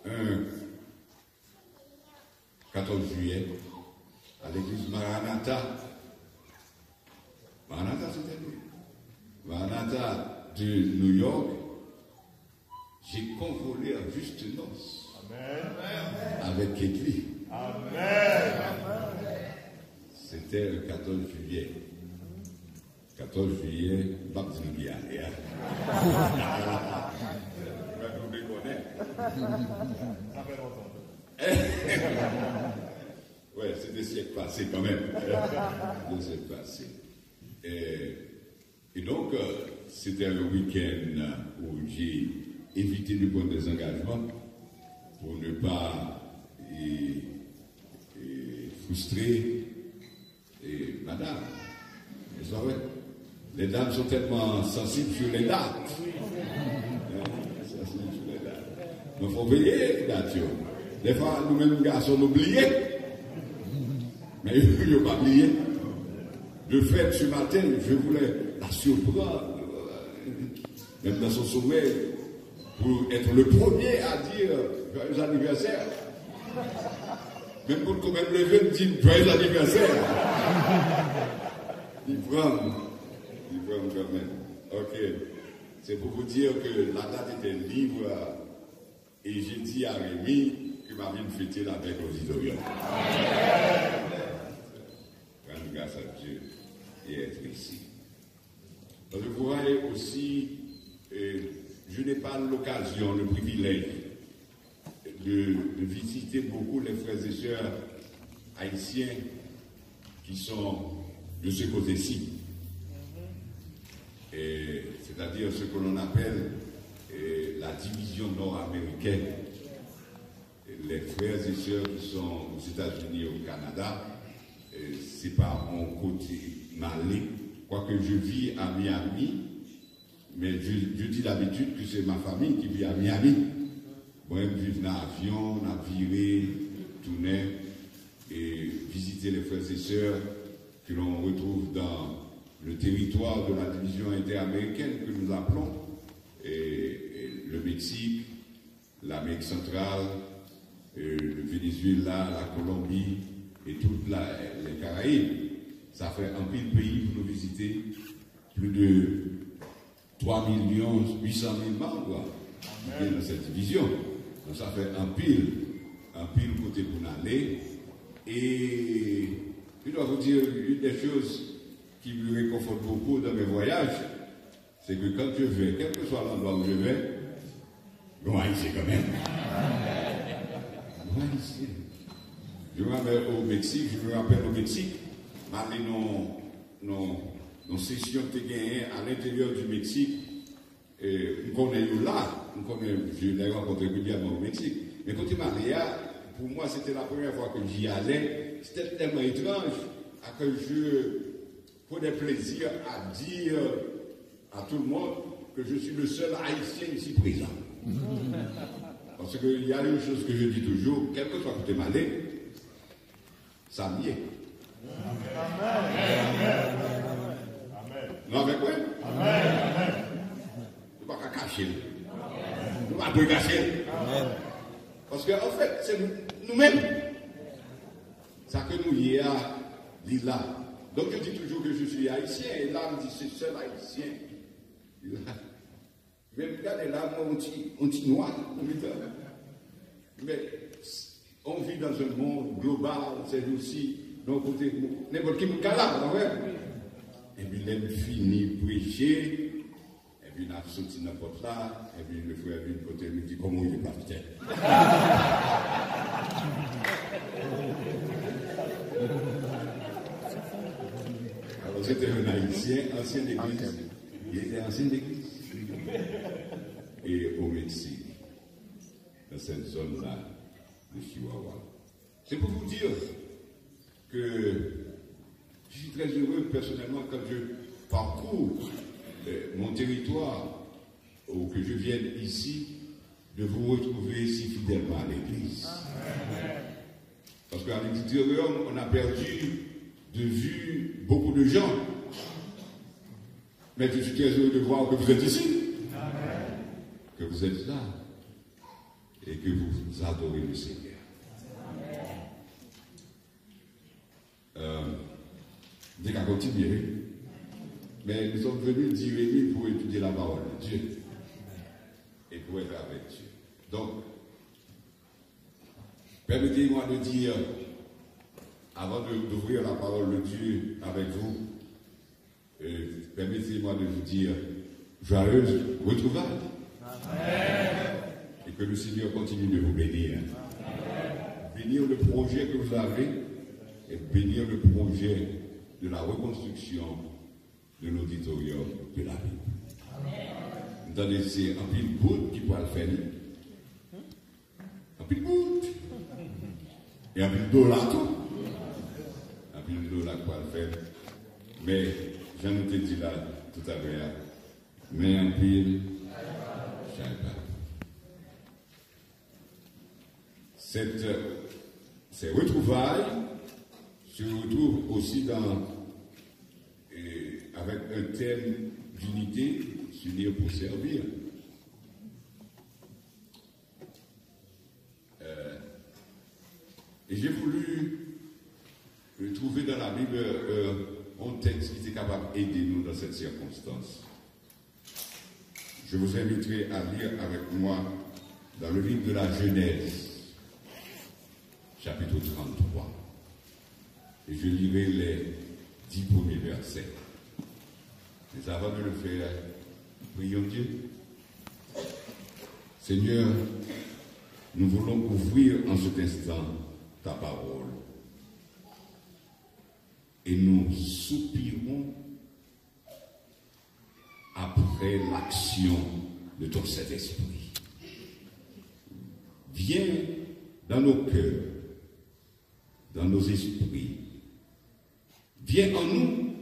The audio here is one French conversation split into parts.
un 14 juillet à l'église Maranatha. Maranatha, c'était lui. Maranatha de New York. J'ai convolé à juste noces. Avec Ketli. C'était le 14 juillet. 14 juillet, Baptiste Guillaume. Ouais, c'est des siècles passés quand même. Des siècles passés. Et donc, c'était un week-end où j'ai évité de prendre des engagements pour ne pas frustrer madame. Vous savez, les dames sont tellement sensibles sur les dates. Sensibles sur les dates. Il faut veiller les dates. Des fois, nous-mêmes, garçons, on oublie. Mais il ne faut pas oublier. De fait, ce matin, je voulais la surprendre, même dans son sommeil, pour être le premier à dire joyeux anniversaire. Même pour quand même lever, me dire joyeux anniversaire. Il prend quand même. Ok. C'est pour vous dire que la date était libre et j'ai dit à Rémi que ma vie me fêtait avec l'auditorium. Rendre grâce à Dieu et être ici. Donc vous voyez aussi, je n'ai pas l'occasion, le privilège de visiter beaucoup les frères et sœurs haïtiens qui sont de ce côté-ci. C'est-à-dire ce que l'on appelle la division nord-américaine. Les frères et sœurs qui sont aux États-Unis et au Canada, c'est par mon côté malais. Quoique je vis à Miami, mais je dis d'habitude que c'est ma famille qui vit à Miami. Moi, je vis dans l'avion, on a viré, tourné et visiter les frères et sœurs que l'on retrouve dans le territoire de la division interaméricaine que nous appelons le Mexique, l'Amérique centrale, le Venezuela, la Colombie et toutes les Caraïbes. Ça fait un pile pays pour nous visiter, plus de 3 800 000 membres dans cette division. Donc ça fait un pile côté pour nous aller. Et je dois vous dire, une des choses qui me réconforte beaucoup dans mes voyages, c'est que quand je vais, quel que soit l'endroit où je vais, bon, ici quand même. Bon, ici. Je me rappelle au Mexique, aller dans session que gagné à l'intérieur du Mexique, on connaît là, je l'ai rencontré régulièrement au Mexique. Mais quand il m'a allé, pour moi, c'était la première fois que j'y allais. C'était tellement étrange que je prenais plaisir à dire à tout le monde que je suis le seul Haïtien ici présent. Parce qu'il y a une chose que je dis toujours, quel que soit côté malais, ça m'y est. Amen. Non, avec quoi? Amen. Nous ne pouvons pas cacher. Nous ne pouvons pas cacher. Parce qu'en fait, c'est nous-mêmes. Ça que nous y a dit là. Donc je dis toujours que je suis haïtien, et là, on dit c'est seul haïtien. Même regardez là, on dit noir, mais on vit dans un monde global, c'est aussi, d'un côté, n'importe qui me calme, et puis l'aime fini prêcher, et puis il a sorti n'importe là, et puis le frère vient de côté, il me dit comment il est parti. Alors c'était un haïtien, ancien d'église. Il était ancien d'église. Et au Mexique, dans cette zone-là de Chihuahua. C'est pour vous dire que je suis très heureux personnellement quand je parcours mon territoire ou que je vienne ici de vous retrouver si fidèlement à l'église. Parce qu'à l'extérieur, on a perdu de vue beaucoup de gens. Mais je suis très heureux de voir que vous êtes ici. Que vous êtes là. et que vous adorez le Seigneur. Dès qu'à continuer, mais nous sommes venus 10 réunis pour étudier la parole de Dieu et pour être avec Dieu. Donc, permettez-moi de dire, avant d'ouvrir la parole de Dieu avec vous, permettez-moi de vous dire joyeuse retrouvailles. Amen. Et que le Seigneur continue de vous bénir. Amen. Bénir le projet que vous avez et bénir le projet de la reconstruction de l'auditorium de la Bible. Vous entendez, c'est un pile bout qui pourra le faire. Un pile bout. Et un pile dollar tout. Un pile dollar qui pourra le faire. Mais, j'en ai dit là tout à l'heure, mais un pile, je ne sais pas. Ces retrouvailles se retrouvent aussi avec un thème d'unité, s'unir pour servir. Et j'ai voulu trouver dans la Bible un texte qui était capable d'aider nous dans cette circonstance. Je vous inviterai à lire avec moi dans le livre de la Genèse, chapitre 33. Et je lirai les 10 premiers versets. Mais avant de le faire, prions Dieu. Seigneur, nous voulons ouvrir en cet instant ta parole. Et nous soupirons après l'action de ton Saint-Esprit. Viens dans nos cœurs, dans nos esprits. Viens en nous,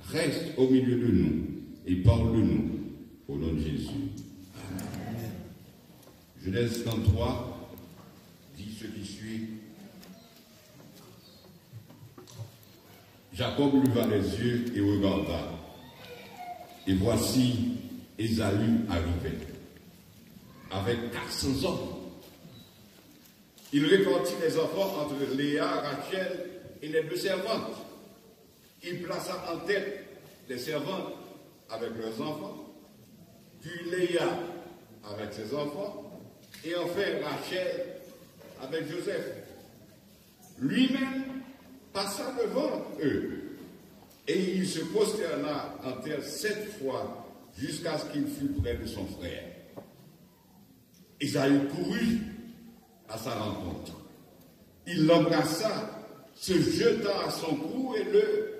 reste au milieu de nous et parle-nous au nom de Jésus. Amen. Genèse 33 dit ce qui suit. Jacob leva les yeux et regarda. Et voici Ésaü arrivait avec 400 hommes. Il répartit les enfants entre Léa, Rachel et les 2 servantes. Il plaça en tête les servantes avec leurs enfants, puis Léa avec ses enfants, et enfin Rachel avec Joseph. Lui-même passa devant eux, et il se prosterna en terre 7 fois jusqu'à ce qu'il fût près de son frère. Ésaü courut à sa rencontre. Il l'embrassa, se jeta à son cou et le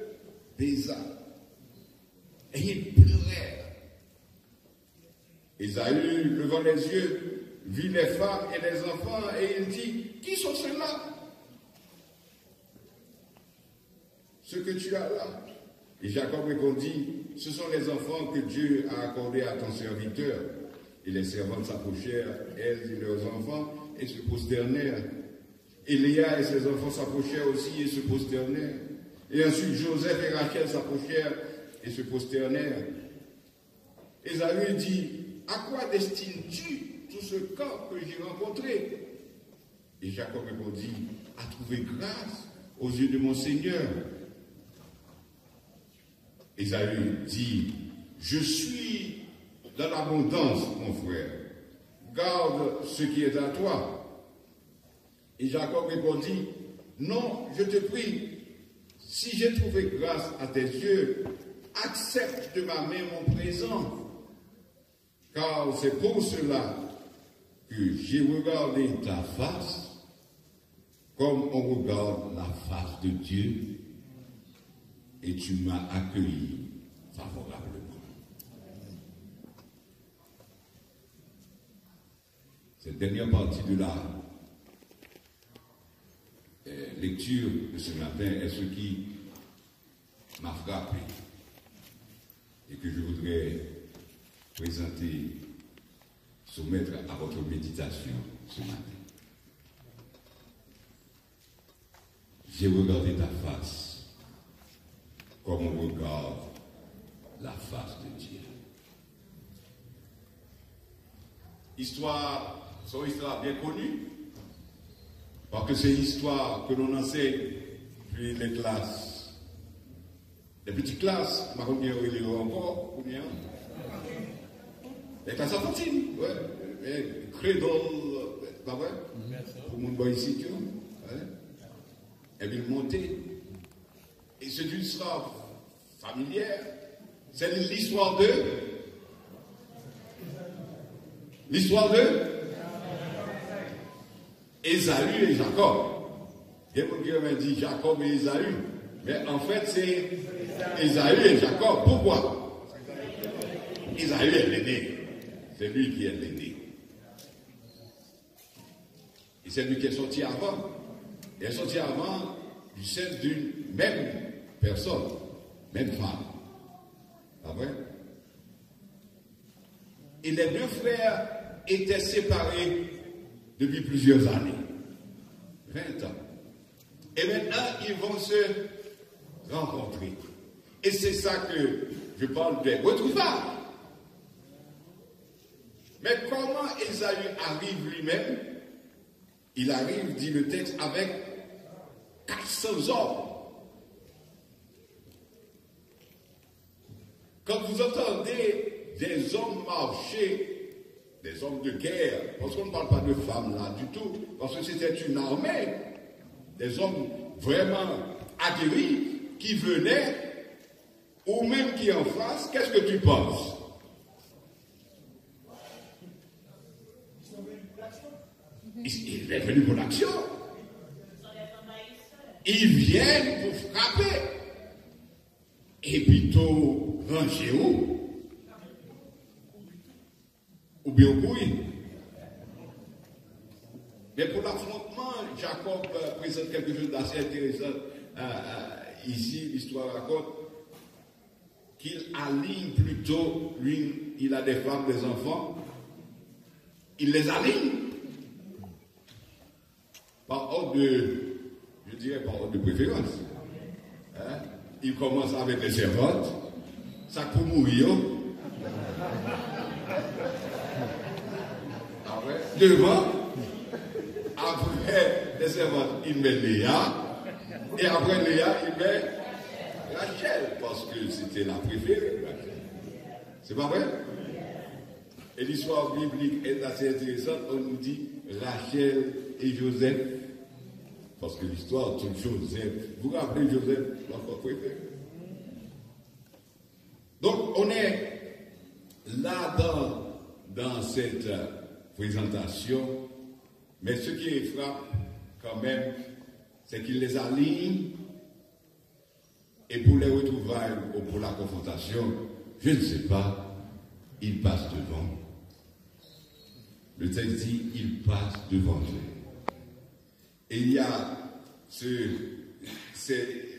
baisa. Et ils pleurèrent. Ésaü, levant les yeux, vit les femmes et les enfants, et il dit, qui sont ceux-là? Ce que tu as là. Et Jacob répondit, ce sont les enfants que Dieu a accordés à ton serviteur. Et les servantes s'approchèrent, elles et leurs enfants, et se prosternèrent. Et Léa et ses enfants s'approchèrent aussi et se prosternèrent. Et ensuite Joseph et Rachel s'approchèrent et se prosternèrent. Ésaü dit, à quoi destines-tu tout ce camp que j'ai rencontré? Et Jacob répondit, à trouver grâce aux yeux de mon Seigneur. Ésaü dit, je suis dans l'abondance, mon frère. Garde ce qui est à toi. Et Jacob répondit, non, je te prie, si j'ai trouvé grâce à tes yeux, accepte de ma main mon présent. Car c'est pour cela que j'ai regardé ta face comme on regarde la face de Dieu, et tu m'as accueilli favorablement. Cette dernière partie de la lecture de ce matin est ce qui m'a frappé et que je voudrais présenter, soumettre à votre méditation ce matin. J'ai regardé ta face comme on regarde la face de Dieu. Histoire son histoire bien connue, parce que c'est l'histoire que l'on enseigne puis les classes, les petites classes, je ne sais pas si encore, ou bien, les classes enfantines, ouais, cradle, pas vrai, pour mon boy ici, et puis monter, et c'est une histoire familière, c'est l'histoire de Ésaü et Jacob. Il y a quelqu'un qui m'a dit Jacob et Ésaü. Mais en fait, c'est Ésaü et Jacob. Pourquoi? Ésaü est l'aîné. C'est lui qui est l'aîné. Et c'est lui qui est sorti avant. Il est sorti avant du sein d'une même personne, même femme. Pas vrai? Et les deux frères étaient séparés depuis plusieurs années. 20 ans. Et maintenant, ils vont se rencontrer. Et c'est ça que je parle de retrouvailles. Mais comment Ésaü arrive lui-même? Il arrive, dit le texte, avec 400 hommes. Quand vous entendez des hommes marcher, des hommes de guerre, parce qu'on ne parle pas de femmes là du tout, parce que c'était une armée, des hommes vraiment aguerris qui venaient, ou même qui en face, qu'est-ce que tu penses? Il est venu pour l'action. Ils viennent pour frapper. Et plutôt ranger où? Ou bien au couille. Mais pour l'affrontement, Jacob présente quelque chose d'assez intéressant. Ici, l'histoire raconte qu'il aligne plutôt, lui, il a des femmes, des enfants, il les aligne par ordre de, je dirais par ordre de préférence. Hein? Il commence avec les servantes, ça pour mourir. Après, devant, après les servantes, il met Léa, et après Léa, il met Rachel, parce que c'était la préférée, Rachel. C'est pas vrai? Et l'histoire biblique est assez intéressante, on nous dit Rachel et Joseph, parce que l'histoire de Joseph, vous vous rappelez Joseph, l'enfant préféré? Donc on est là dans cette présentation, mais ce qui frappe quand même, c'est qu'il les aligne, et pour les retrouvailles ou pour la confrontation, je ne sais pas, il passe devant. Le texte dit, il passe devant eux. Et il y a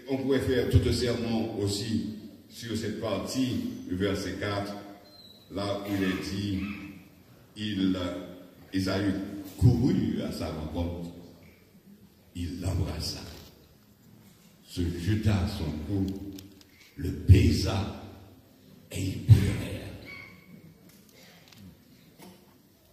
on pourrait faire tout un sermon aussi sur cette partie, le verset 4, là où il est dit, Ésaü courut à sa rencontre, il l'embrassa, se jeta à son cou, le baisa et ils pleurèrent.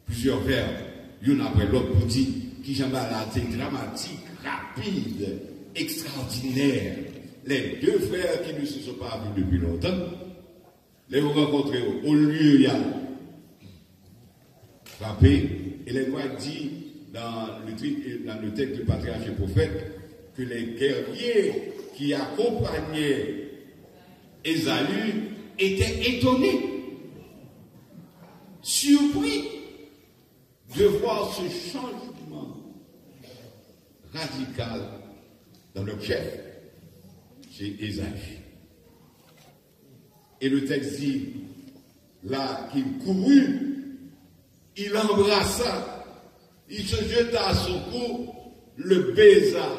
Plusieurs verbes, l'un après l'autre, pour dire qui j'en ai dramatique, rapide, extraordinaire. Les deux frères qui ne se sont pas vus depuis longtemps, les ont rencontrés au lieu, il y a frappé, et les voix dit dans le texte du patriarche et prophète que les guerriers qui accompagnaient Ésaü étaient étonnés, surpris de voir ce changement radical dans le chef chez Ésaü. Et le texte dit là qu'il courut, il embrassa, il se jeta à son cou, le baisa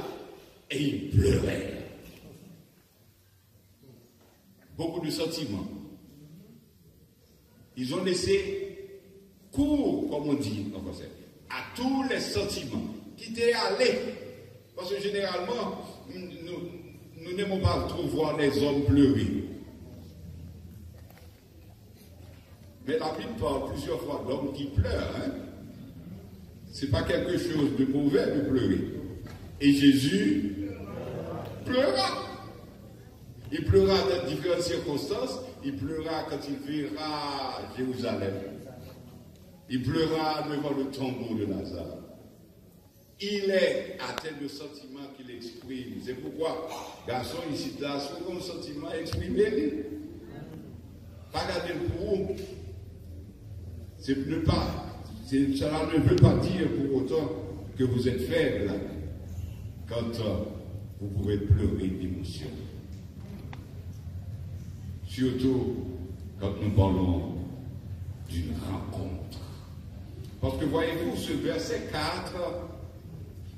et il pleurait. Beaucoup de sentiments. Ils ont laissé cours, comme on dit en français, à tous les sentiments qui étaient allés. Parce que généralement, nous n'aimons pas trop voir les hommes pleurer. Mais la Bible parle plusieurs fois d'hommes qui pleurent. Hein? c'est pas quelque chose de mauvais de pleurer. Et Jésus pleura. Il pleura dans différentes circonstances. Il pleura quand il verra Jérusalem. Il pleura devant le tombeau de Lazare. Il est atteint de sentiments qu'il exprime. C'est pourquoi, garçon, ici, là, souvent, sentiment exprimé. Pas garder pour vous. Cela ne veut pas dire pour autant que vous êtes faible quand vous pouvez pleurer d'émotion. Surtout quand nous parlons d'une rencontre. Parce que voyez-vous, ce verset 4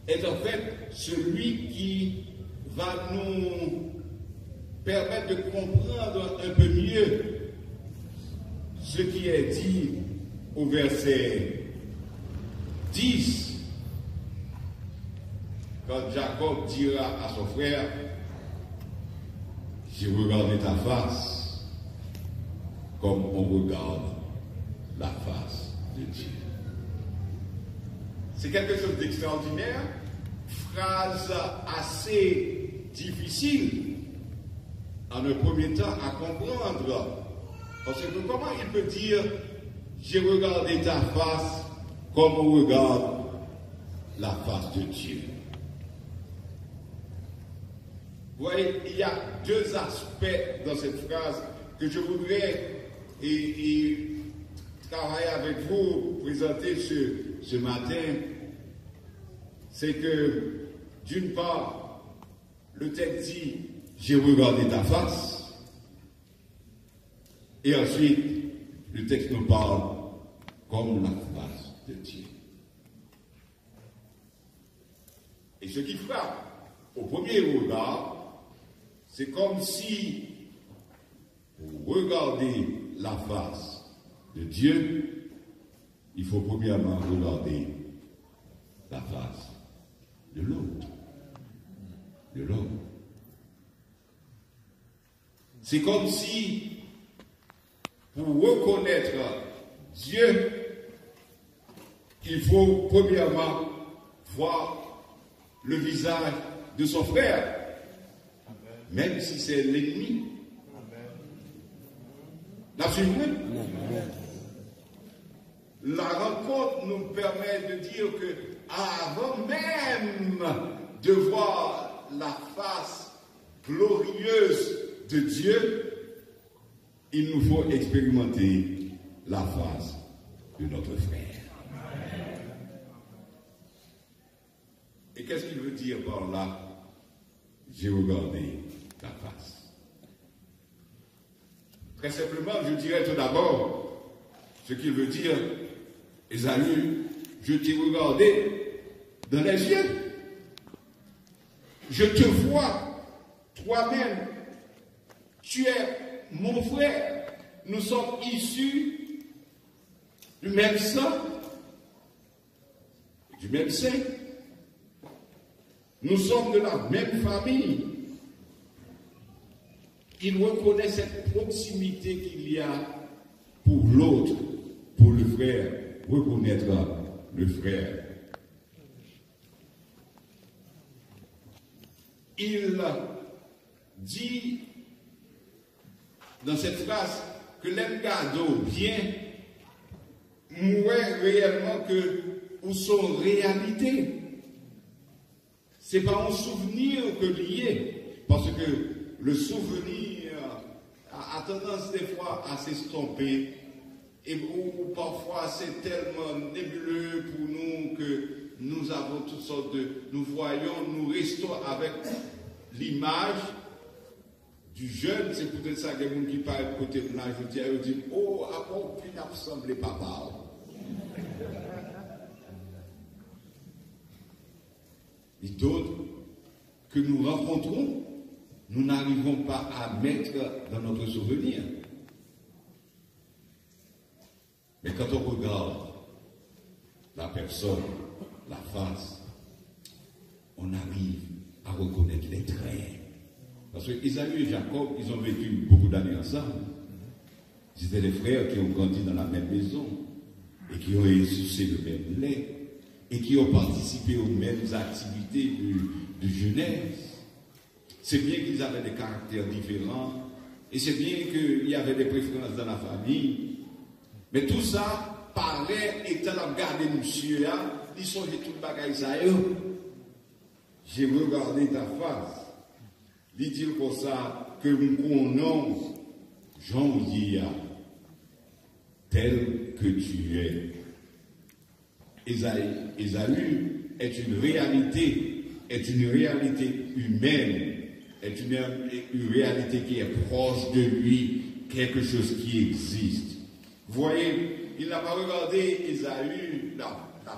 est en fait celui qui va nous permettre de comprendre un peu mieux ce qui est dit au verset 10. Quand Jacob dira à son frère, j'ai regardé ta face comme on regarde la face de Dieu. C'est quelque chose d'extraordinaire, phrase assez difficile en un premier temps à comprendre. Parce que comment il peut dire j'ai regardé ta face comme on regarde la face de Dieu? Vous voyez, il y a deux aspects dans cette phrase que je voudrais travailler avec vous, présenter ce matin. C'est que, d'une part, le texte dit j'ai regardé ta face, et ensuite, le texte nous parle comme la face de Dieu. Et ce qui frappe au premier regard, c'est comme si vous regardez la face de Dieu, il faut premièrement regarder la face de l'autre. De l'homme. C'est comme si, pour reconnaître Dieu, il faut premièrement voir le visage de son frère, même si c'est l'ennemi. La suivez? La rencontre nous permet de dire que avant même de voir la face glorieuse de Dieu, il nous faut expérimenter la face de notre frère. Et qu'est-ce qu'il veut dire par là? J'ai regardé ta face. Très simplement, je dirais tout d'abord ce qu'il veut dire. Ésaü, je t'ai regardé dans les yeux. Je te vois toi-même. Tu es mon frère. Nous sommes issus du même sang, du même sein. Nous sommes de la même famille. Il reconnaît cette proximité qu'il y a pour l'autre, pour le frère, reconnaître le frère. Il dit dans cette phrase que l'engado vient mourir réellement que ou son réalité. C'est pas un souvenir que lié, parce que le souvenir a tendance des fois à s'estomper, ou parfois c'est tellement nébuleux pour nous que nous avons toutes sortes de... Nous voyons, nous restons avec l'image du jeune. C'est peut-être ça que les gens qui parlent côté de l'âge, ils disent « Oh, à quoi on peut ressembler papa ?» Et d'autres que nous rencontrons, nous n'arrivons pas à mettre dans notre souvenir. Mais quand on regarde la personne, la face, on arrive à reconnaître les traits. Parce que Isaïe et Jacob, ils ont vécu beaucoup d'années ensemble. C'était des frères qui ont grandi dans la même maison et qui ont sucé le même lait. et qui ont participé aux mêmes activités de jeunesse. C'est bien qu'ils avaient des caractères différents, et c'est bien qu'il y avait des préférences dans la famille, mais tout ça paraît, étant regardé monsieur, ils sont tout le bagage ça. J'ai regardé ta face, dit-il comme ça, que nous connaissons Jean-Yéa, tel que tu es. Ésaü est une réalité humaine, est une réalité qui est proche de lui, quelque chose qui existe. Vous voyez, il n'a pas regardé Ésaü, la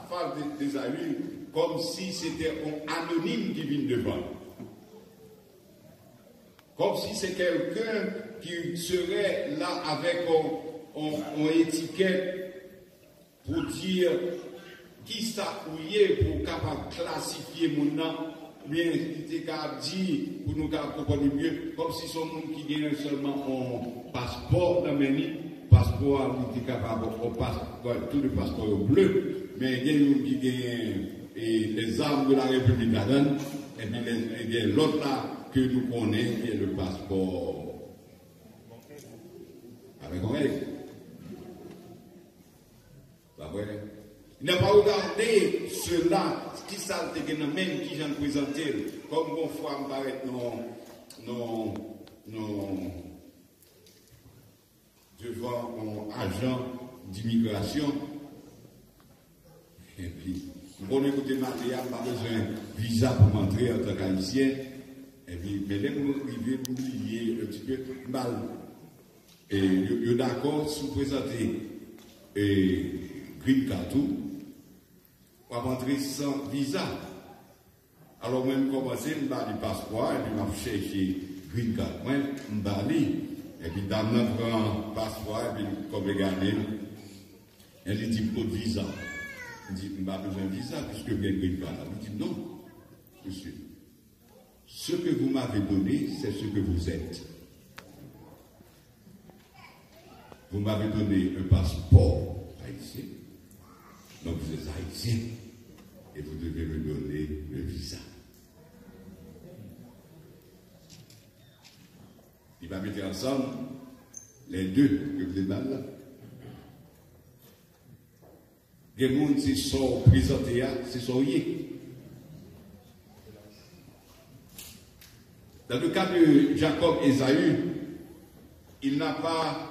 femme d'Ésaü, comme si c'était un anonyme qui vient devant. Comme si c'est quelqu'un qui serait là avec une étiquette pour dire qui ça ouillé pour capable classifier mon nom, bien il était capable dire pour nous comprendre mieux, comme si son monde qui gagne seulement un passeport dans mes lignes, passeport il était capable tout le passeport bleu, mais il y a une qui gagne les armes de la République là-dedans, et puis il y a l'autre là que nous connaissons, qui est le passeport avec un règle. Pas vrai? Il n'a pas regardé cela, qui ça te gagne même qui j'en présenté, comme une fois me paraît devant un agent d'immigration. Et puis, bon écoutez, Maria, pas besoin de visa pour m'entrer en tant qu'haïtien. Et puis, mais là, vous arrivez pour oublier un petit peu mal. Et vous d'accord, si vous présentez Green Card, on va rentrer sans visa. Alors, moi, je commence à me du passeport, et puis je cherche Green Card. Moi, je me et puis, dame, je prends le passeport, et puis, comme je regarde, elle dit, pas de visa. Elle dit, je n'ai pas besoin de visa, puisque je Green Card. Elle dit, non, monsieur. Ce que vous m'avez donné, c'est ce que vous êtes. Vous m'avez donné un passeport haïtien. Donc vous êtes haïtien. Et vous devez me donner le visa. Il va mettre ensemble les deux que vous êtes là. Les gens qui sont présentés, c'est soyez. Dans le cas de Jacob et Ésaü, il n'a pas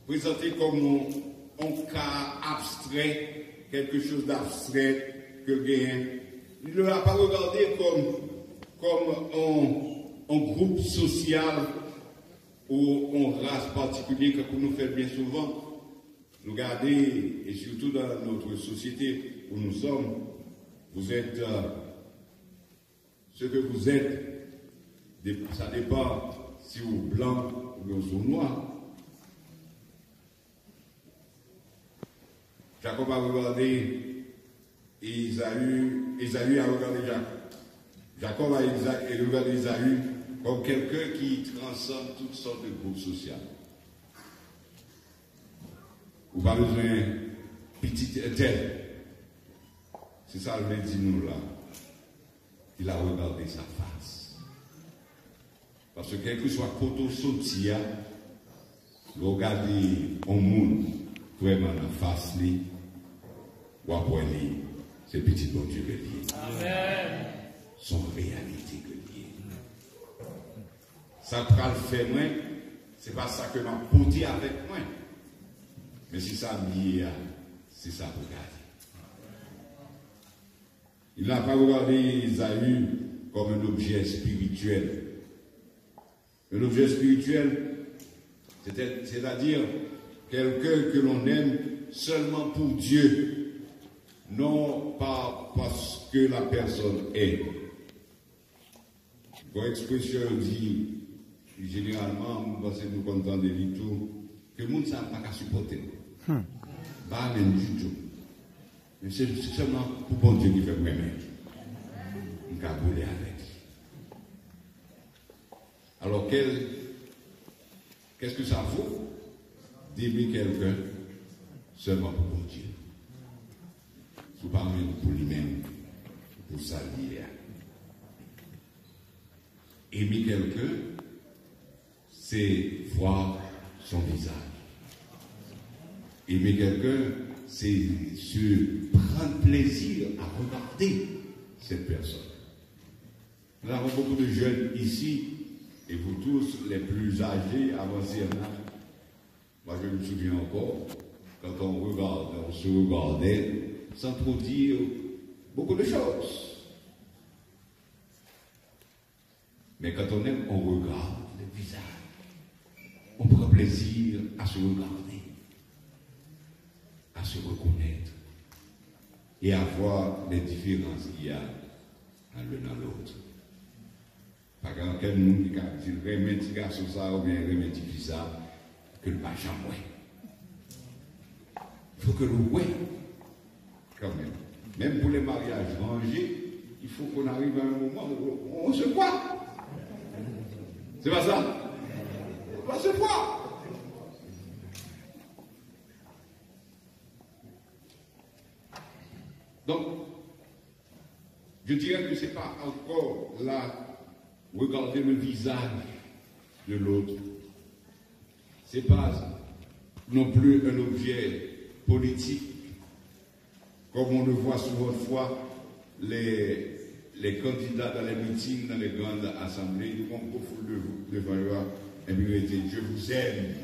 présenté comme un cas abstrait, quelque chose d'abstrait que le gain. Il ne l'a pas regardé comme un groupe social ou une race particulière que nous faisons bien souvent. Nous garder, et surtout dans notre société où nous sommes, vous êtes ce que vous êtes. Ça dépend si vous êtes blanc ou vous êtes noir. Jacob a regardé Ésaü a regardé Jacob. Jacob a regardé Ésaü comme quelqu'un qui transcende toutes sortes de groupes sociaux. Vous n'avez pas besoin de petit tel. C'est ça le dit nous là. Il a regardé sa face. Parce que quel que soit côté sortir, regardez un monde vraiment en face, ou après c'est petit bon Dieu que lié. Amen. Son réalité que lié. Ça prend le fait moi, c'est pas ça que m'a porté avec moi. Mais si ça lié, c'est ça pour garder. Il n'a pas regardé Ésaü comme un objet spirituel. Un objet spirituel, c'est-à-dire quelqu'un que l'on aime seulement pour Dieu, non pas parce que la personne est. Pour expression dit, généralement, parce que nous contents de tout, que le monde ne savent pas qu'à supporter. Pas même du tout. Mais c'est seulement pour bon Dieu qui fait moi-même. On va bouler avec. Alors, qu'est-ce que ça vaut d'aimer quelqu'un seulement pour bon Dieu? tout pas même pour lui-même, pour sa vie. Aimer quelqu'un, c'est voir son visage. Aimer quelqu'un, c'est se prendre plaisir à regarder cette personne. Nous avons beaucoup de jeunes ici, et vous tous, les plus âgés, avancés en âge. Moi, je me souviens encore, quand on se regardait, sans trop dire beaucoup de choses. Mais quand on aime, on regarde le visage. On prend plaisir à se regarder, à se reconnaître et à voir les différences qu'il y a l'un dans l'autre. Par exemple, quel monde qui a dit remet petit garçon ça ou bien remet petit fils ça, que le pas jamais. Il faut que le ouais, quand même. Même pour les mariages rangés, il faut qu'on arrive à un moment où on se voit. C'est pas ça? On va se voir. Donc, je dirais que ce n'est pas encore là, regarder le visage de l'autre. Ce n'est pas non plus un objet politique, comme on le voit souvent de fois, les candidats dans les meetings, dans les grandes assemblées, ils vont beaucoup devant eux, et puis ils disent, je vous aime.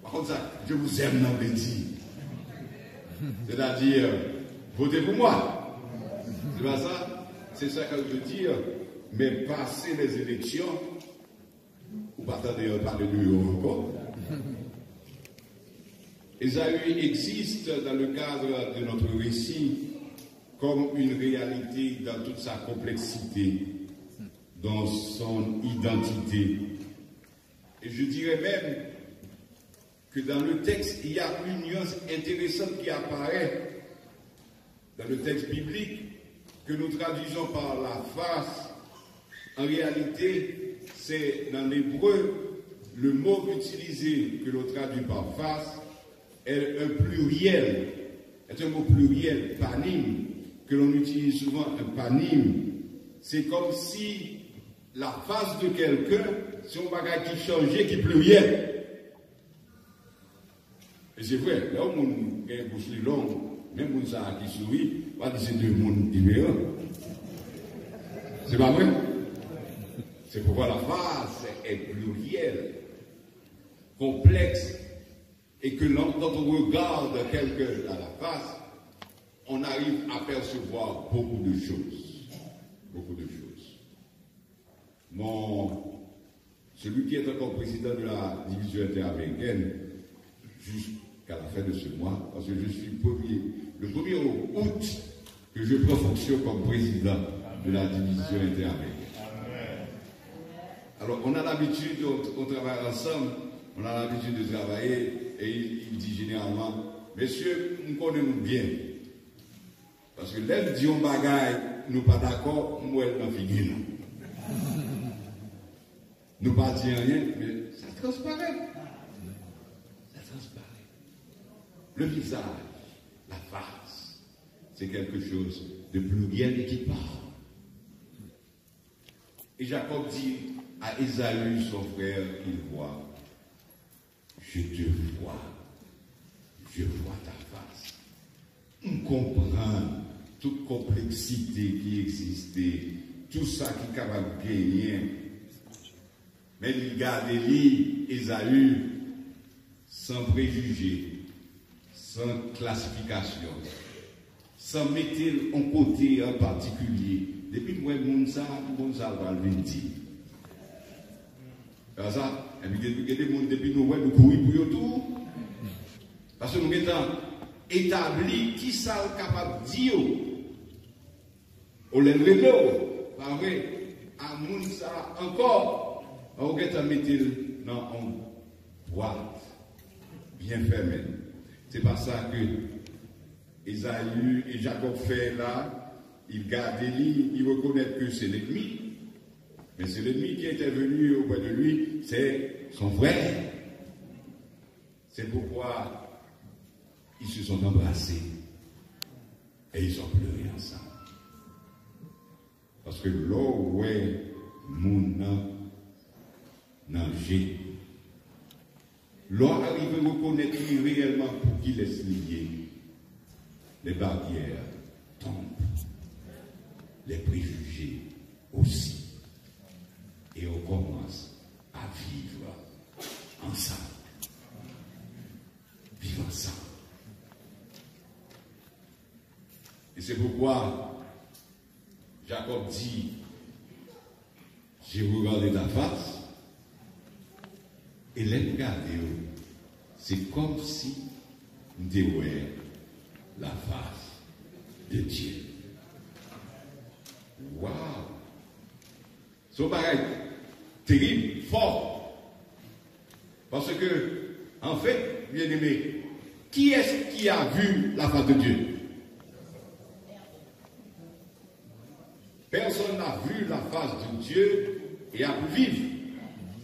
Par contre, ça, je vous aime dans le dit. C'est-à-dire, votez pour moi. C'est pas ça? C'est ça que je veux dire. Mais passer les élections, ou pas attendre à parler de lui encore. Esaü existe dans le cadre de notre récit comme une réalité dans toute sa complexité, dans son identité. Et je dirais même que dans le texte, il y a une nuance intéressante qui apparaît dans le texte biblique, que nous traduisons par la face. En réalité, c'est dans l'hébreu, le mot utilisé que l'on traduit par face est un pluriel, est un mot pluriel, panim, que l'on utilise souvent, un panim. C'est comme si la face de quelqu'un, c'est un bagage qui changeait, qui pluriel. Et c'est vrai, là où on a une bouche longue, même on a qui sourit, on va dire c'est deux mondes différents. C'est pas vrai? C'est pourquoi la face est plurielle, complexe, et que quand on regarde quelqu'un à la face, on arrive à percevoir beaucoup de choses. Beaucoup de choses. Celui qui est encore président de la division interaméricaine, jusqu'à la fin de ce mois, parce que je suis le 1er août que je prends fonction comme président de la division interaméricaine. Alors, on a l'habitude, on travaille ensemble, on a l'habitude de travailler, et il dit généralement, messieurs, nous connaissons bien. Parce que l'aide dit on bagaille, nous pas d'accord, moi, elle n'en finit. Nous pas dit rien, mais ça transparaît. Ça transparaît. Le visage, la face, c'est quelque chose de pluriel et qui parle. Et Jacob dit à Esaü, son frère, qu'il voit, je te vois, je vois ta face. On comprend toute complexité qui existait, tout ça qui est capable de gagner. Mais il garde Esaü sans préjugés, sans classification, sans mettre en côté en particulier. Depuis que moi, Mounsa va le dire. Parce ça, et puis depuis nous, nous courons pour tout. Parce que nous avons établi qui ça est capable de dire. On l'a révélé, pas vrai, à Mounsa encore, on va mettre dans une boîte bien fermée. C'est pas ça que Esaü et Jacob fait là. Il garde l'île, il reconnaît que c'est l'ennemi. Mais c'est l'ennemi qui est venu auprès de lui, c'est son frère. C'est pourquoi ils se sont embrassés. Et ils ont pleuré ensemble. Parce que là où est mon danger, là arrive à reconnaître réellement pour qui laisse lier. Les barrières tombent, les préjugés aussi. Et on commence à vivre ensemble. Vivre ensemble. Et c'est pourquoi Jacob dit, j'ai regardé ta face, et les regarder, c'est comme si nous étions la face de Dieu. Waouh! C'est pareil, terrible, fort. Parce que, en fait, bien aimé, qui est-ce qui a vu la face de Dieu? Personne n'a vu la face de Dieu et a pu vivre.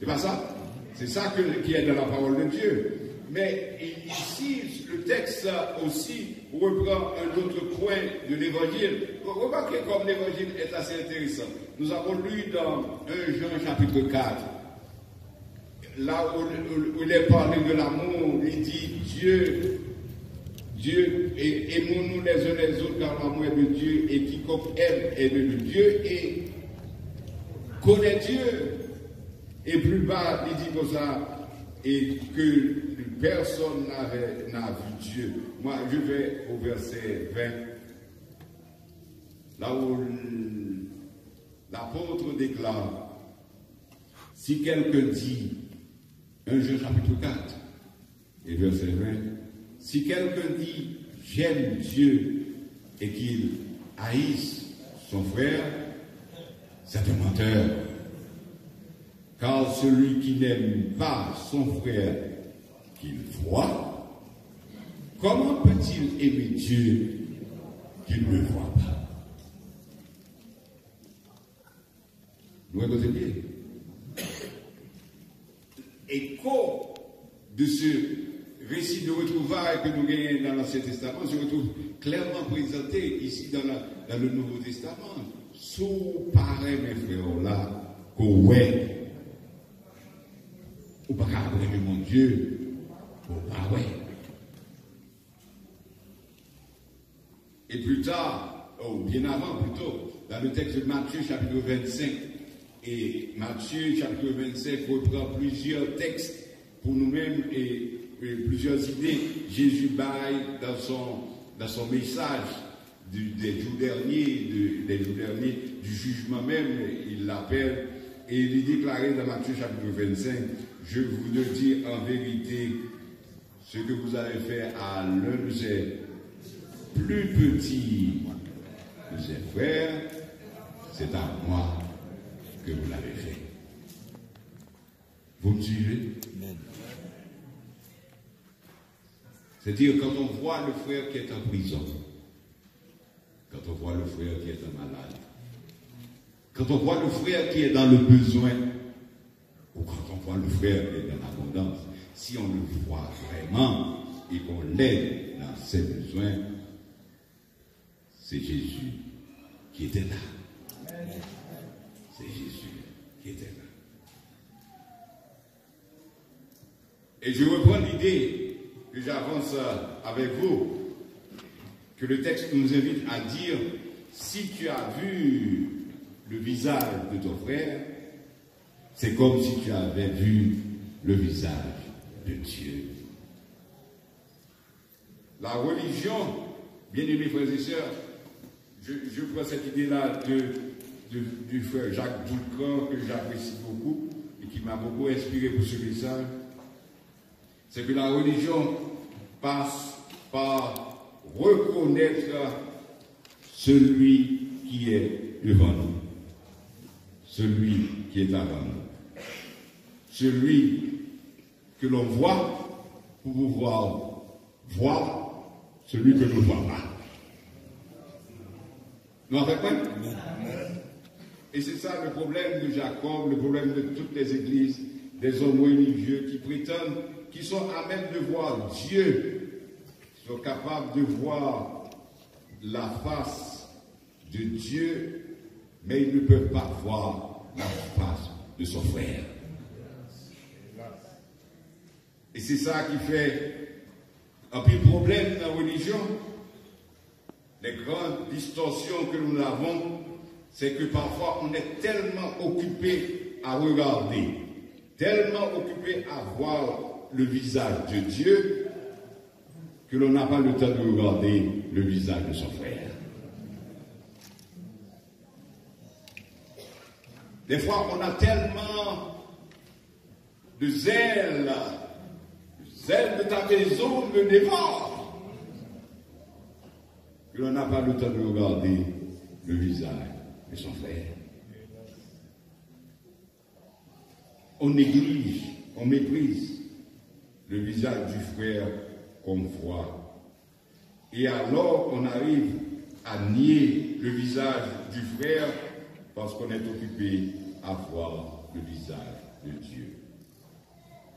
C'est pas ça. C'est ça qui est dans la parole de Dieu. Mais ici, le texte aussi reprend un autre point de l'évangile. Remarquez comme l'évangile est assez intéressant. Nous avons lu dans 1 Jean chapitre 4, là où il est parlé de l'amour, il dit Dieu, aimons-nous les uns les autres car l'amour est de Dieu et quiconque aime est de Dieu et connaît Dieu. Et plus bas, il dit comme ça, et que personne n'a vu Dieu. Moi, je vais au verset 20, là où l'apôtre déclare, si quelqu'un dit, 1 Jean chapitre 4, et verset 20, si quelqu'un dit, j'aime Dieu, et qu'il haïsse son frère, c'est un menteur. Car celui qui n'aime pas son frère qu'il voit, comment peut-il aimer Dieu qu'il ne voit pas? Nous écoutez bien. Écho de ce récit de retrouvailles que nous gagnons dans l'Ancien Testament se retrouve clairement présenté ici dans le Nouveau Testament. Sous pareil, mes frères, là, qu'on ouais. Ou pas qu'à mon Dieu, ou pas ouais. Et plus tard, bien avant plutôt, dans le texte de Matthieu chapitre 25, et Matthieu chapitre 25 reprend plusieurs textes pour nous-mêmes et plusieurs idées. Jésus baille dans son message des jours derniers, du jugement même, il l'appelle, et il est déclaré dans Matthieu chapitre 25, je vous le dis en vérité, ce que vous avez fait à l'un de ces plus petits de ses frères, c'est à moi que vous l'avez fait. Vous me suivez? C'est-à-dire quand on voit le frère qui est en prison, quand on voit le frère qui est un malade, quand on voit le frère qui est dans le besoin, ou quand on voit le frère qui est dans l'abondance, si on le voit vraiment et qu'on l'aide dans ses besoins, c'est Jésus qui était là. C'est Jésus qui était là. Et je reprends l'idée que j'avance avec vous, que le texte nous invite à dire, si tu as vu le visage de ton frère, c'est comme si tu avais vu le visage de Dieu. La religion, bien aimés frères et sœurs, je prends cette idée-là du frère Jacques Doulcan, que j'apprécie beaucoup et qui m'a beaucoup inspiré pour ce message, c'est que la religion passe par reconnaître celui qui est devant nous, celui qui est avant nous, celui que l'on voit pour pouvoir voir celui que nous ne voyons pas. Nous en fait. Et c'est ça le problème de Jacob, le problème de toutes les églises, des hommes religieux qui prétendent, qui sont à même de voir Dieu, qui sont capables de voir la face de Dieu, mais ils ne peuvent pas voir la face de son frère. Et c'est ça qui fait un peu de problème dans la religion. Les grandes distorsions que nous avons, c'est que parfois on est tellement occupé à regarder, tellement occupé à voir le visage de Dieu, que l'on n'a pas le temps de regarder le visage de son frère. Des fois, on a tellement de zèle de ta maison me dévore, que l'on n'a pas le temps de regarder le visage de son frère. On néglige, on méprise le visage du frère qu'on voit. Et alors, on arrive à nier le visage du frère parce qu'on est occupé à voir le visage de Dieu.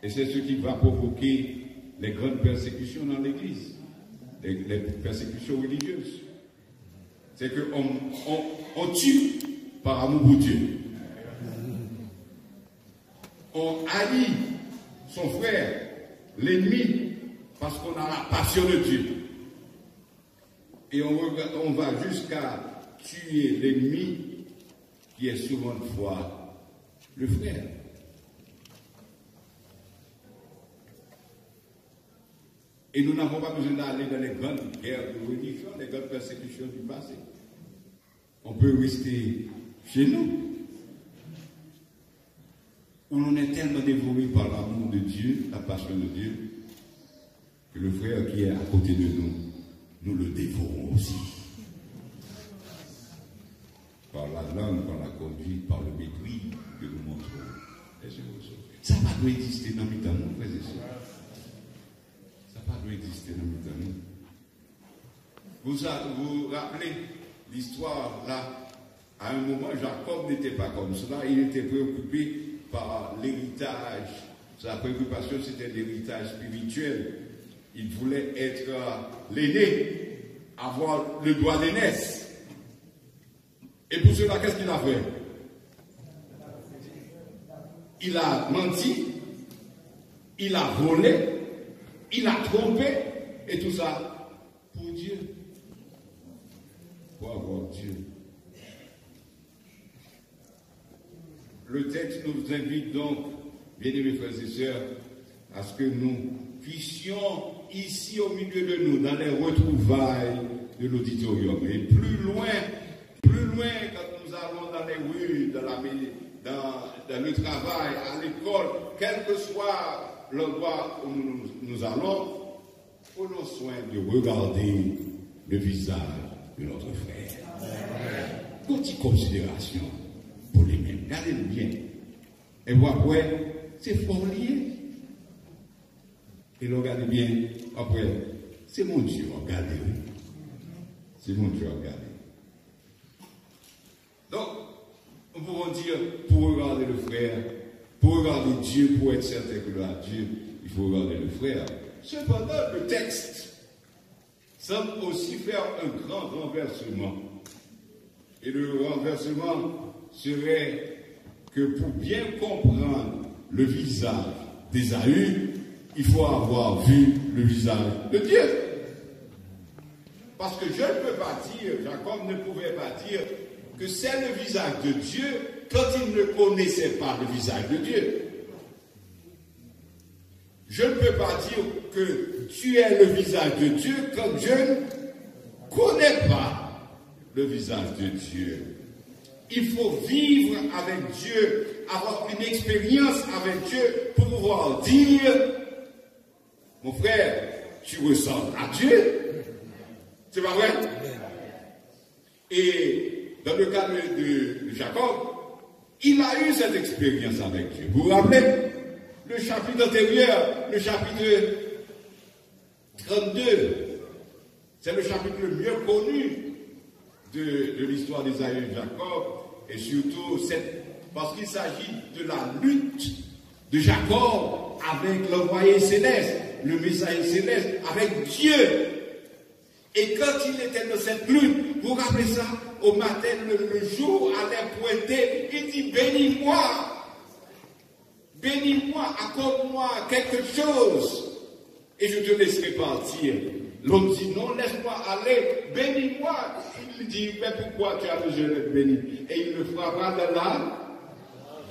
Et c'est ce qui va provoquer les grandes persécutions dans l'Église, les persécutions religieuses. C'est qu'on tue par amour pour Dieu. On haït son frère, l'ennemi, parce qu'on a la passion de Dieu. Et on va jusqu'à tuer l'ennemi qui est souvent une fois le frère. Et nous n'avons pas besoin d'aller dans les grandes guerres de religion, les grandes persécutions du passé. On peut rester chez nous, où l'on est tellement dévoré par l'amour de Dieu, la passion de Dieu, que le frère qui est à côté de nous, nous le dévorons aussi. Par la langue, par la conduite, par le mépris que nous montrons les uns aux autres. Ça va doit exister dans le temps, frères et sœurs. Ça va doit exister dans le temps. Vous rappelez l'histoire là, à un moment, Jacob n'était pas comme cela, il était préoccupé par l'héritage. Sa préoccupation, c'était l'héritage spirituel. Il voulait être l'aîné, avoir le droit d'aînesse. Et pour cela, qu'est-ce qu'il a fait? Il a menti, il a volé, il a trompé, et tout ça pour Dieu. Pour avoir Dieu. Le texte nous invite donc, bien-aimés frères et sœurs, à ce que nous puissions, ici au milieu de nous, dans les retrouvailles de l'auditorium, et plus loin, quand nous allons dans les rues, dans le travail, à l'école, quel que soit l'endroit où nous allons, prenons soin de regarder le visage de notre frère. Petite considération pour les mêmes. Regardez-le bien. Et vous après, c'est fort lié. Et regardez bien, après, c'est mon Dieu, regardez-le. C'est mon Dieu, regardez. Donc, nous pouvons dire, pour regarder le frère, pour regarder Dieu, pour être certain que là, Dieu, il faut regarder le frère. Cependant, le texte semble aussi faire un grand renversement. Et le renversement serait que pour bien comprendre le visage d'Ésaü, il faut avoir vu le visage de Dieu. Parce que je ne peux pas dire, Jacob ne pouvait pas dire que c'est le visage de Dieu quand il ne connaissait pas le visage de Dieu. Je ne peux pas dire que tu es le visage de Dieu quand je ne connais pas le visage de Dieu. Il faut vivre avec Dieu, avoir une expérience avec Dieu pour pouvoir dire, mon frère, tu ressembles à Dieu. C'est pas vrai? Et dans le cas de Jacob, il a eu cette expérience avec Dieu. Vous vous rappelez? Le chapitre antérieur, le chapitre 32, c'est le chapitre le mieux connu de l'histoire d'Ésaü et de Jacob, et surtout parce qu'il s'agit de la lutte de Jacob avec l'envoyé céleste, le messager céleste, avec Dieu. Et quand il était dans cette lutte, vous rappelez ça, au matin, le jour allait pointer, il dit, bénis-moi. Bénis-moi, accorde-moi quelque chose, et je te laisserai partir. L'homme dit, non, laisse-moi aller, bénis-moi. Il dit, mais pourquoi tu as besoin d'être béni? Et il le frappa de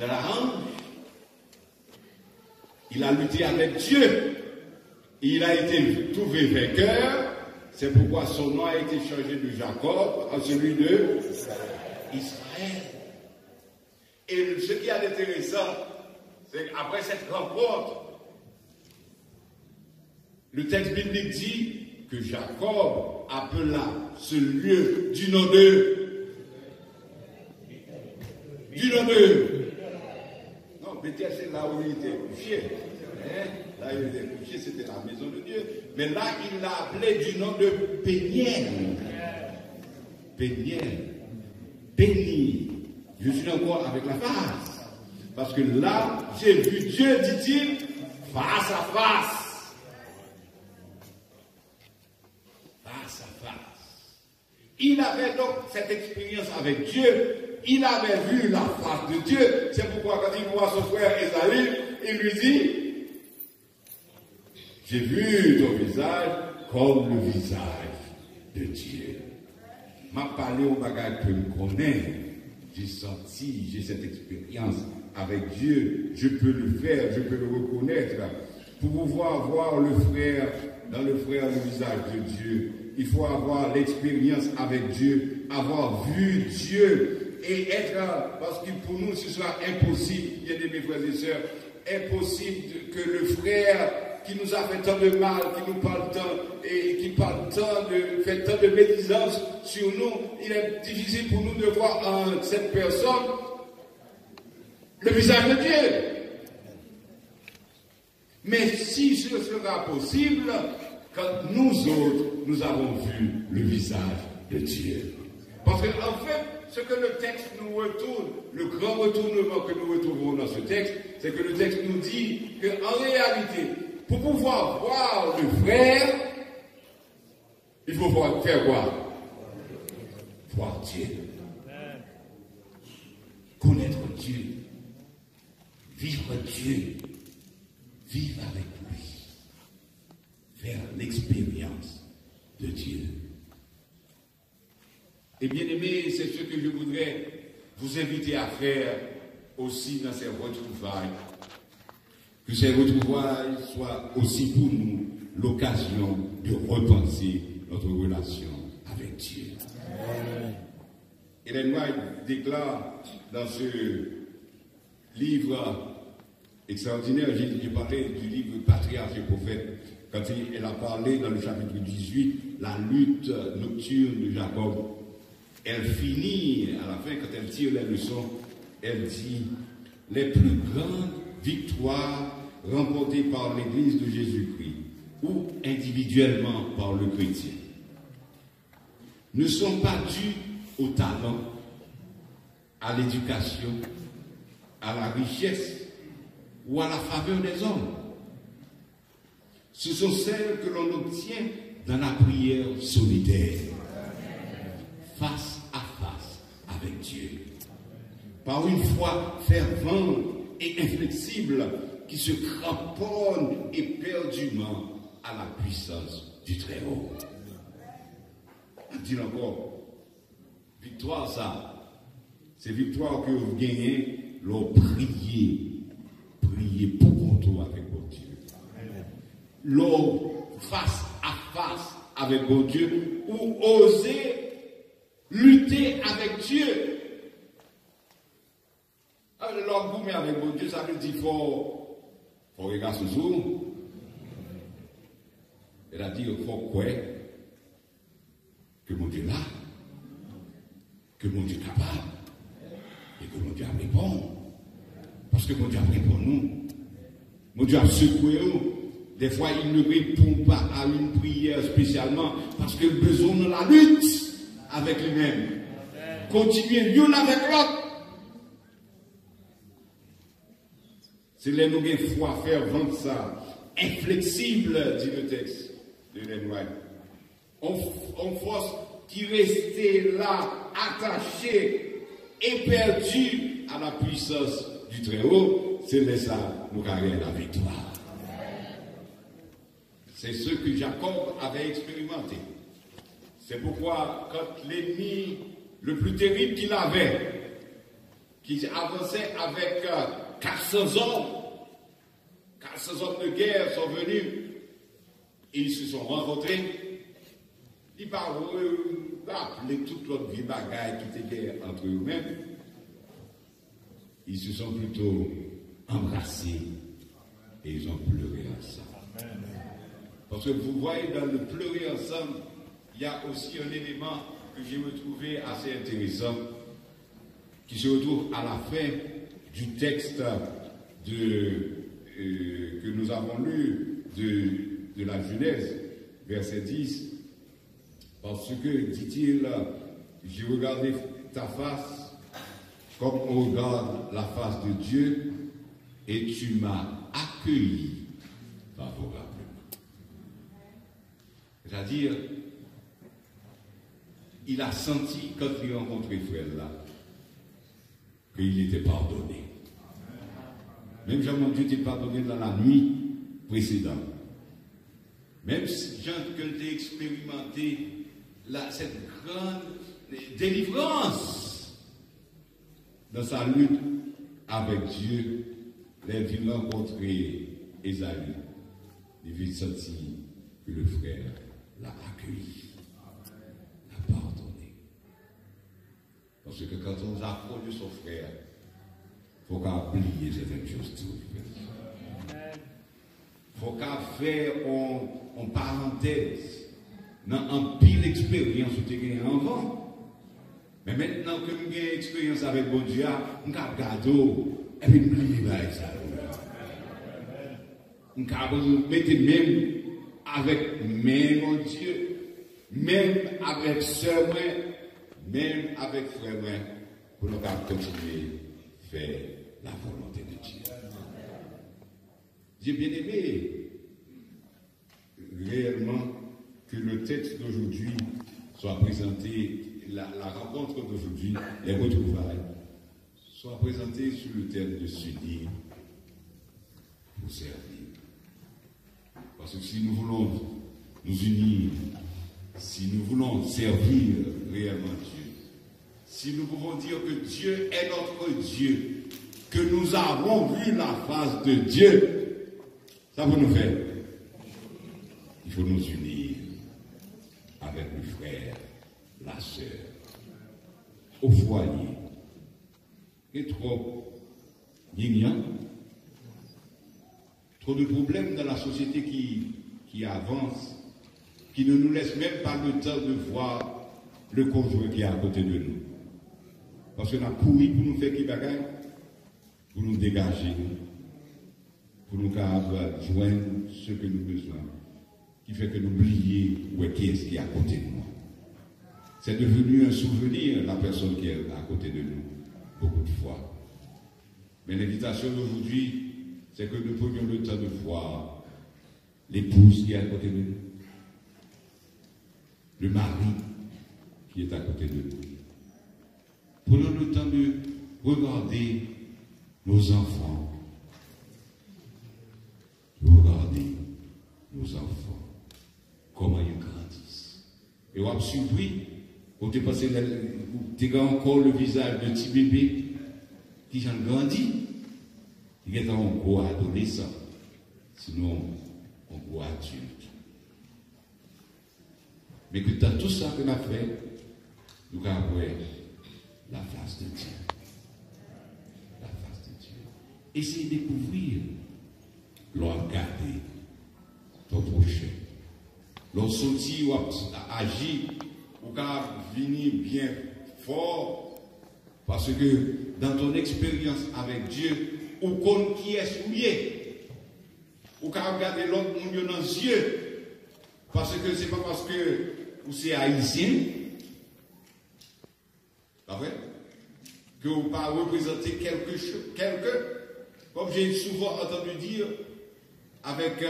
la hanche. Il a lutté avec Dieu. Il a été trouvé vainqueur. C'est pourquoi son nom a été changé de Jacob à celui de Israël. Et ce qui est intéressant, c'est qu'après cette rencontre, le texte biblique dit que Jacob appela ce lieu du nom de... Non, Bethel, c'est là où il était couché. Là où il était couché, c'était la maison de Dieu. Mais là, il l'a appelé du nom de Péniel. Péniel. Béni. Je suis encore avec la face. Parce que là, j'ai vu Dieu, dit-il, face à face. Face à face. Il avait donc cette expérience avec Dieu. Il avait vu la face de Dieu. C'est pourquoi quand il voit son frère Esaü, il lui dit, j'ai vu ton visage comme le visage de Dieu. M'a parlé au bagage que je connais. J'ai senti, j'ai cette expérience avec Dieu. Je peux le faire, je peux le reconnaître. Pour pouvoir voir le frère, dans le frère le visage de Dieu, il faut avoir l'expérience avec Dieu, avoir vu Dieu. Et être, parce que pour nous ce soit impossible, bien aimés frères et sœurs, impossible que le frère qui nous a fait tant de mal, qui nous parle tant, et qui parle tant fait tant de médisance sur nous, il est difficile pour nous de voir en cette personne le visage de Dieu. Mais si ce sera possible, quand nous autres, nous avons vu le visage de Dieu. Parce qu'en fait, ce que le texte nous retourne, le grand retournement que nous retrouvons dans ce texte, c'est que le texte nous dit qu'en réalité, pour pouvoir voir le frère, il faut faire quoi? Voir Dieu. Connaître Dieu. Vivre Dieu. Vivre avec lui. Faire l'expérience de Dieu. Et bien aimé, c'est ce que je voudrais vous inviter à faire aussi dans ces retrouvailles. Que ces retrouvailles soient aussi pour nous l'occasion de repenser notre relation avec Dieu. Ellen White déclare dans ce livre extraordinaire, j'ai parlé du livre Patriarche et Prophète, quand elle a parlé dans le chapitre 18, la lutte nocturne de Jacob. Elle finit, à la fin, quand elle tire les leçons, elle dit, les plus grandes victoires remportées par l'Église de Jésus-Christ, ou individuellement par le chrétien, ne sont pas dues au talent, à l'éducation, à la richesse ou à la faveur des hommes. Ce sont celles que l'on obtient dans la prière solidaire, face à face avec Dieu, par une foi fervente et inflexible qui se cramponne éperdument à la puissance du Très-Haut. On dit encore, victoire ça, c'est victoire que vous gagnez, l'on priez pour contour avec votre Dieu. L'on face à face avec votre Dieu, ou oser lutter avec Dieu. Alors, vous avec votre Dieu, ça veut dire qu'il faut regarder sous vous. Elle a dit qu'il faut quoi? Que mon Dieu est là, que mon Dieu est capable, et que mon Dieu a répondu. Parce que mon Dieu a répondu nous. Mon Dieu a secoué nous. Des fois, il ne répond pas à une prière spécialement parce qu'il a besoin de la lutte avec lui-même. Continuez l'une avec l'autre. C'est là nous avons foi fervente ça, inflexible, dit le texte de Ellen White. on force qui restait là, attaché, éperdu à la puissance du Très-Haut, c'est là ça nous carré la victoire. C'est ce que Jacob avait expérimenté. C'est pourquoi, quand l'ennemi le plus terrible qu'il avait, qui avançait avec 400 hommes de guerre sont venus, et ils se sont rencontrés, ils parlent, rappeler toute l'autre vie bagaille qui était entre eux-mêmes, ils se sont plutôt embrassés et ils ont pleuré ensemble. Parce que vous voyez, dans le pleurer ensemble, il y a aussi un élément que j'ai retrouvé assez intéressant, qui se retrouve à la fin du texte que nous avons lu de la Genèse, verset 10, parce que, dit-il, j'ai regardé ta face comme on regarde la face de Dieu, et tu m'as accueilli favorablement. C'est-à-dire, il a senti, quand il a rencontré frère là, qu'il était pardonné. Même Jean-Mon-Dieu était pardonné dans la nuit précédente. Même si Jean que j'ai expérimenté cette grande délivrance dans sa lutte avec Dieu, il a rencontré Ésaü. Il a senti que le frère l'a accueilli, l'a pardonné. Parce que quand on approche de son frère, il faut qu'on oublie certaines choses. Il faut qu'on fasse en parenthèse dans un pile d'expérience que tu as avant. Mais maintenant que nous avons une expérience avec bon Dieu, nous avons gardé et puis nous oublions ça. Nous avons mettre même avec mon Dieu, même avec sœur, même avec frère, pour nous continuer à faire la volonté de Dieu. J'ai bien aimé réellement que le texte d'aujourd'hui soit présenté, la rencontre d'aujourd'hui, les retrouvailles, soit présentées sur le thème de s'unir pour servir. Parce que si nous voulons nous unir, si nous voulons servir réellement Dieu, si nous pouvons dire que Dieu est notre Dieu, que nous avons vu la face de Dieu, ça va nous faire. Il faut nous unir avec le frère, la sœur, au foyer. Et trop ignorant, trop de problèmes dans la société qui avance, qui ne nous laisse même pas le temps de voir le conjoint qui est à côté de nous. Parce qu'on a couru pour nous faire qui bagaille, pour nous dégager, pour nous joindre ce que nous avons besoin, qui fait que nous oublions qui est-ce qui est à côté de nous. C'est devenu un souvenir, la personne qui est à côté de nous, beaucoup de fois. Mais l'invitation d'aujourd'hui, c'est que nous prenions le temps de voir l'épouse qui est à côté de nous, le mari qui est à côté de nous. Prenons le temps de regarder nos enfants, de regarder nos enfants, comment ils grandissent. Et on a surpris, quand tu as encore le visage de petit bébé qui a grandi. Il est un gros adolescent, sinon un gros adulte. Mais que dans tout ça qu'on a fait, nous avons vu la face de Dieu. La face de Dieu. Essayez de découvrir, l'on regarder ton prochain. L'on sortit ou agir, ou venir bien fort, parce que dans ton expérience avec Dieu, ou qu'on qui est souillé, ou qu'à regarder l'autre monde dans les yeux, parce que c'est pas parce que vous êtes haïtien, pas vrai, que vous ne pas représenter quelque chose, comme j'ai souvent entendu dire, avec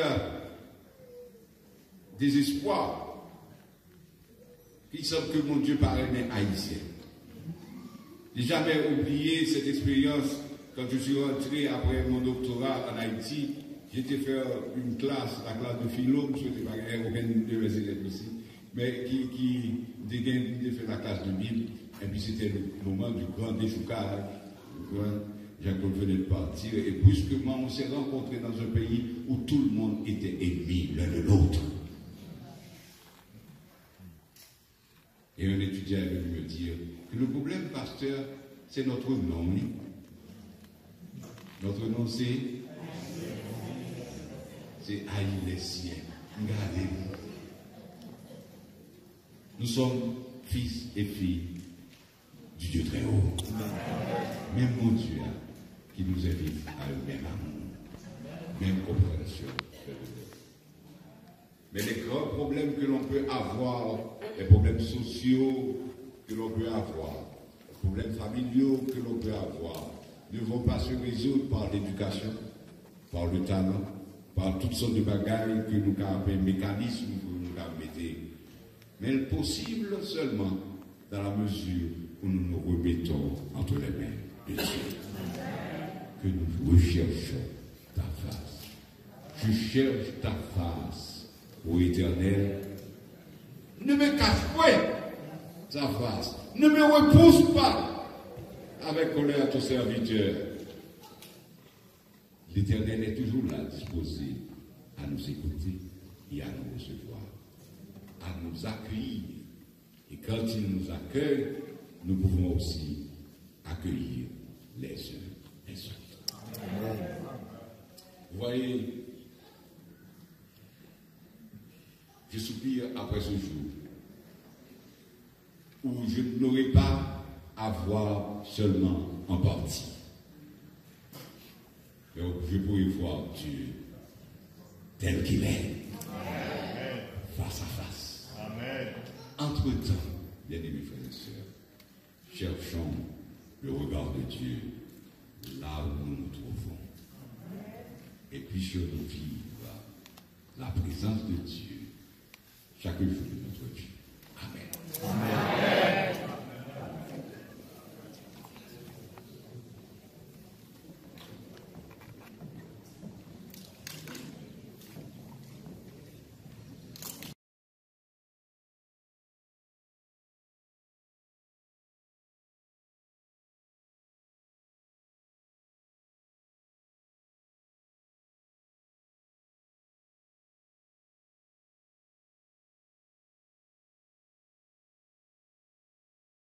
désespoir, Il semble que mon Dieu paraît mais haïtien. J'ai jamais oublié cette expérience quand je suis rentré après mon doctorat en Haïti. J'étais faire une classe, la classe de philo, je ne sais pas, aucun université ici, mais qui fait la classe de Bible. Et puis c'était le moment du grand déchoucage. Jean-Claude venait de partir. Et brusquement, on s'est rencontrés dans un pays où tout le monde était ennemi l'un de l'autre. Et un étudiant est venu me dire que le problème, pasteur, c'est notre nom. Oui? Notre nom, c'est haïr les siens. Regardez-vous. Nous sommes fils et filles du Dieu très haut. Même mon Dieu qui nous invite à le même amour, même compréhension. Mais les grands problèmes que l'on peut avoir, les problèmes sociaux que l'on peut avoir, les problèmes familiaux que l'on peut avoir, ne vont pas se résoudre par l'éducation, par le talent, par toutes sortes de bagailles que nous avons, mécanismes que nous avons mis. Mais possible seulement dans la mesure où nous nous remettons entre les mains de Dieu. Que nous recherchons ta face. Je cherche ta face, ô Éternel. Ne me cache pas ta face. Ne me repousse pas avec colère ton serviteur. L'Éternel est toujours là, disposé à nous écouter et à nous recevoir, à nous accueillir. Et quand il nous accueille, nous pouvons aussi accueillir les uns les autres. Amen. Vous voyez, je soupire après ce jour où je n'aurai pas à voir seulement en partie. Donc je pourrais voir Dieu tel qu'il est, Amen. Face à face. Amen. Entre-temps, bien-aimés frères et sœurs, cherchons le regard de Dieu là où nous nous trouvons. Et puissions-nous vivre la présence de Dieu chaque jour de notre vie. Amen. Amen.